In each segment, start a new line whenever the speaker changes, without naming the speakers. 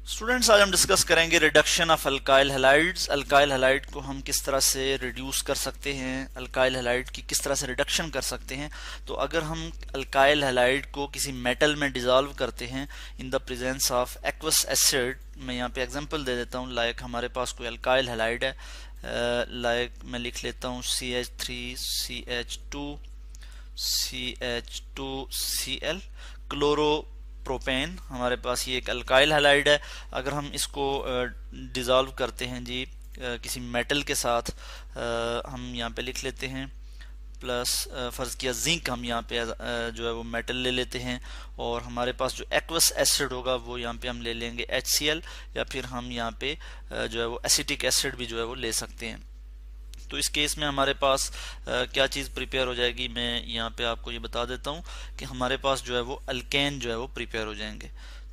Students, आज हम discuss करेंगे reduction of alkyl halides. Alkyl halide को हम किस तरह से रिड्यूस कर सकते हैं, अल्काइल हैलाइड की किस तरह से रिडक्शन कर सकते हैं। तो अगर हम अल्काइल हैलाइड को किसी मेटल में डिसॉल्व करते हैं in the presence of aqueous acid, मैं यहाँ पे एग्जांपल दे देता हूँ। लाइक हमारे पास कोई अल्काइल हैलाइड है, लाइक मैं लिख लेता हूँ CH3CH2 CH2Cl क्लोरो प्रोपेन। हमारे पास ये एक अल्काइल हैलाइड है। अगर हम इसको डिसॉल्व करते हैं जी किसी मेटल के साथ, हम यहाँ पे लिख लेते हैं प्लस फ़र्ज़ किया जिंक, हम यहाँ पे जो है वो मेटल ले लेते हैं, और हमारे पास जो एक्वस एसिड होगा वो यहाँ पे हम ले लेंगे HCl, या फिर हम यहाँ पे जो है वो एसिटिक एसिड भी जो है वो ले सकते हैं। तो इस केस में हमारे पास क्या चीज़ प्रिपेयर हो जाएगी, मैं यहाँ पे आपको ये बता देता हूँ कि हमारे पास जो है वो अल्केन जो है वो प्रिपेयर हो जाएंगे।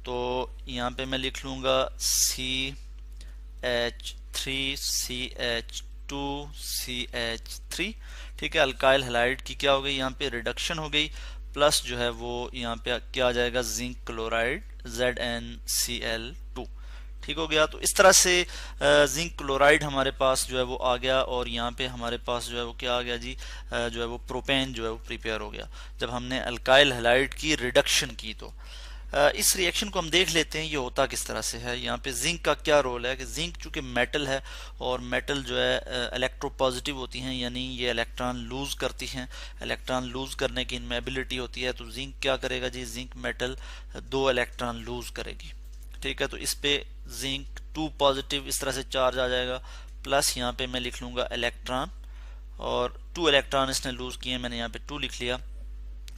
तो यहाँ पे मैं लिख लूँगा CH3CH2CH3। ठीक है, अल्काइल हैलाइड की क्या हो गई, यहाँ पे रिडक्शन हो गई, प्लस जो है वो यहाँ पे क्या आ जाएगा, जिंक क्लोराइड ZnCl2। ठीक हो गया। तो इस तरह से जिंक क्लोराइड हमारे पास जो है वो आ गया, और यहाँ पे हमारे पास जो है वो क्या आ गया जी, जो है वो प्रोपेन जो है वो प्रिपेयर हो गया जब हमने अल्काइल हैलाइड की रिडक्शन की। तो इस रिएक्शन को हम देख लेते हैं ये होता किस तरह से है। यहाँ पे जिंक का क्या रोल है कि जिंक चूंकि मेटल है, और मेटल जो है इलेक्ट्रोपॉजिटिव होती हैं, यानी ये इलेक्ट्रॉन लूज करती हैं। इलेक्ट्रॉन लूज करने की इनमें एबिलिटी होती है। तो जिंक क्या करेगा जी, जिंक मेटल 2 इलेक्ट्रॉन लूज करेगी। ठीक है, तो इस पे जिंक 2 पॉजिटिव इस तरह से चार्ज आ जाएगा, प्लस यहाँ पे मैं लिख लूंगा इलेक्ट्रॉन, और 2 इलेक्ट्रॉन इसने लूज किए, मैंने यहाँ पे 2 लिख लिया।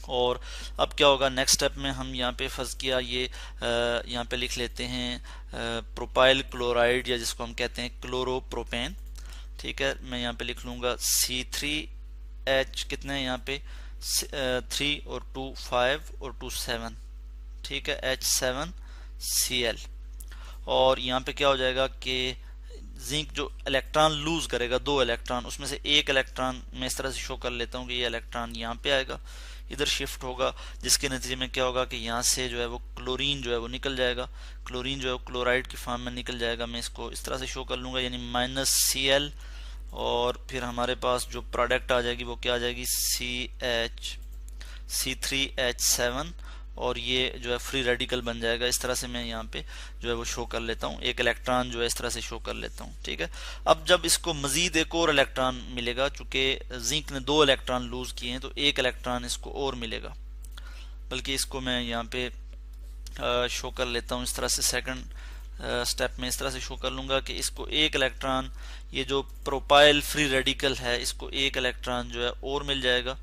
और अब क्या होगा, नेक्स्ट स्टेप में हम यहाँ पे फंस किया ये यहाँ पे लिख लेते हैं प्रोपाइल क्लोराइड, या जिसको हम कहते हैं क्लोरोप्रोपेन। ठीक है, मैं यहाँ पे लिख लूंगा C3H कितने हैं यहाँ पे 3 और 2 5 और 2 7। ठीक है, H7Cl। और यहाँ पे क्या हो जाएगा कि जिंक जो इलेक्ट्रॉन लूज करेगा 2 इलेक्ट्रॉन, उसमें से एक इलेक्ट्रॉन मैं इस तरह से शो कर लेता हूँ कि ये इलेक्ट्रॉन यहाँ पे आएगा, इधर शिफ्ट होगा, जिसके नतीजे में क्या होगा कि यहाँ से जो है वो क्लोरीन जो है वो निकल जाएगा। क्लोरीन जो है वो क्लोराइड की फॉर्म में निकल जाएगा। मैं इसको इस तरह से शो कर लूँगा, यानी -Cl, और फिर हमारे पास जो प्रोडक्ट आ जाएगी वो क्या आ जाएगी, C3H7, और ये जो है फ्री रेडिकल बन जाएगा। इस तरह से मैं यहाँ पे जो है वो शो कर लेता हूँ, एक इलेक्ट्रॉन जो है इस तरह से शो कर लेता हूँ। ठीक है, अब जब इसको मजीद एक और इलेक्ट्रॉन मिलेगा, चूंकि जिंक ने 2 इलेक्ट्रॉन लूज किए हैं, तो एक इलेक्ट्रॉन इसको और मिलेगा। बल्कि इसको मैं यहाँ पे शो कर लेता हूँ इस तरह से, सेकंड स्टेप में इस तरह से शो कर लूँगा कि इसको एक इलेक्ट्रॉन, ये जो प्रोपाइल फ्री रेडिकल है, इसको एक इलेक्ट्रॉन जो है और मिल जाएगा।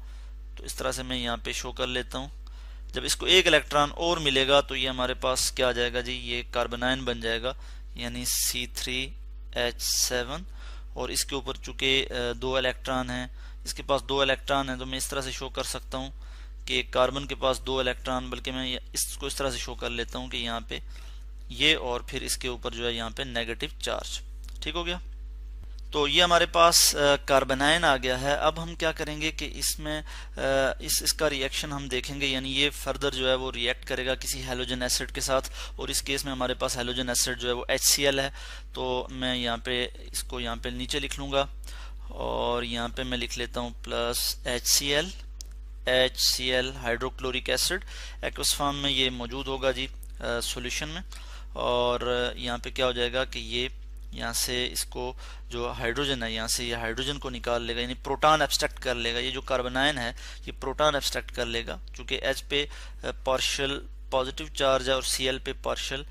तो इस तरह से मैं यहाँ पे शो कर लेता हूँ। जब इसको एक इलेक्ट्रॉन और मिलेगा तो ये हमारे पास क्या आ जाएगा जी, ये कार्बोनाइन बन जाएगा, यानी C3H7। और इसके ऊपर चूंकि 2 इलेक्ट्रॉन हैं, इसके पास 2 इलेक्ट्रॉन हैं, तो मैं इस तरह से शो कर सकता हूँ कि कार्बन के पास 2 इलेक्ट्रॉन, बल्कि मैं इसको इस तरह से शो कर लेता हूँ कि यहाँ पे ये, और फिर इसके ऊपर जो है यहाँ पे नेगेटिव चार्ज। ठीक हो गया। तो ये हमारे पास कार्बनाइन आ गया है। अब हम क्या करेंगे कि इसमें इसका रिएक्शन हम देखेंगे, यानी ये फर्दर जो है वो रिएक्ट करेगा किसी हेलोजन एसिड के साथ, और इस केस में हमारे पास हेलोजन एसिड जो है वो HCl है। तो मैं यहाँ पे इसको यहाँ पे नीचे लिख लूँगा, और यहाँ पे मैं लिख लेता हूँ plus HCl hydrochloric acid, aqueous form में ये मौजूद होगा जी सॉल्यूशन में। और यहाँ पे क्या हो जाएगा कि ये यहाँ से इसको जो हाइड्रोजन है, यहाँ से ये हाइड्रोजन को निकाल लेगा, यानी प्रोटॉन एब्स्ट्रैक्ट कर लेगा। ये जो कार्बोनाइन है ये प्रोटॉन एब्स्ट्रैक्ट कर लेगा, क्योंकि H पे पार्शियल पॉजिटिव चार्ज है और Cl पे पार्शियल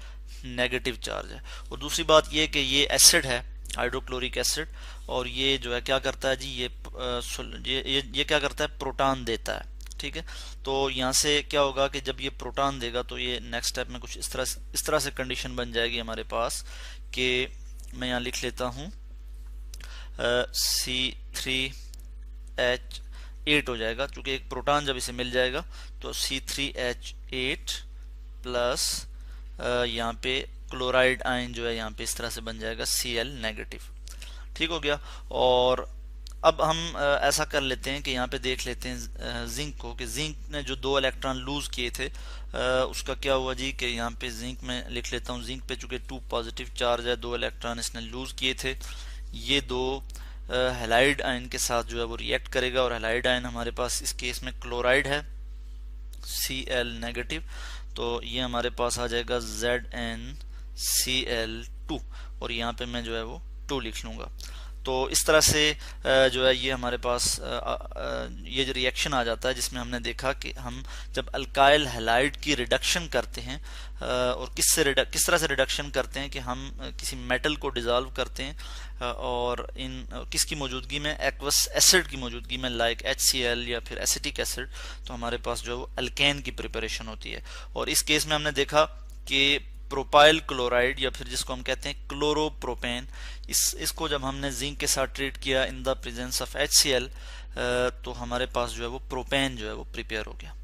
नेगेटिव चार्ज है। और दूसरी बात ये कि ये एसिड है, हाइड्रोक्लोरिक एसिड, और ये जो है क्या करता है जी, ये क्या करता है, प्रोटॉन देता है। ठीक है, तो यहाँ से क्या होगा कि जब ये प्रोटॉन देगा तो ये नेक्स्ट स्टेप में कुछ इस तरह से कंडीशन बन जाएगी हमारे पास कि मैं यहाँ लिख लेता हूँ C3H8 हो जाएगा, क्योंकि एक प्रोटॉन जब इसे मिल जाएगा तो C3H8 प्लस यहाँ पे क्लोराइड आयन जो है यहाँ पे इस तरह से बन जाएगा Cl नेगेटिव। ठीक हो गया। और अब हम ऐसा कर लेते हैं कि यहाँ पे देख लेते हैं जिंक को, कि जिंक ने जो 2 इलेक्ट्रॉन लूज किए थे उसका क्या हुआ जी, कि यहाँ पे जिंक में लिख लेता हूँ, जिंक पे चूंकि 2 पॉजिटिव चार्ज है, 2 इलेक्ट्रॉन इसने लूज किए थे, ये 2 हैलाइड आयन के साथ जो है वो रिएक्ट करेगा, और हैलाइड आयन हमारे पास इस केस में क्लोराइड है Cl नेगेटिव, तो ये हमारे पास आ जाएगा ZnCl2, और यहाँ पे मैं जो है वो 2 लिख लूँगा। तो इस तरह से जो है ये हमारे पास ये जो रिएक्शन आ जाता है, जिसमें हमने देखा कि हम जब अल्काइल हैलाइड की रिडक्शन करते हैं और किस तरह से रिडक्शन करते हैं कि हम किसी मेटल को डिसॉल्व करते हैं और इन किसकी मौजूदगी में, एक्वस एसिड की मौजूदगी में, लाइक HCl या फिर एसिटिक एसिड, तो हमारे पास जो है वो अल्केन की प्रिपरेशन होती है। और इस केस में हमने देखा कि प्रोपाइल क्लोराइड या फिर जिसको हम कहते हैं क्लोरोप्रोपेन, इसको जब हमने जिंक के साथ ट्रीट किया in the presence of HCl, तो हमारे पास जो है वो प्रोपेन जो है वो प्रिपेयर हो गया।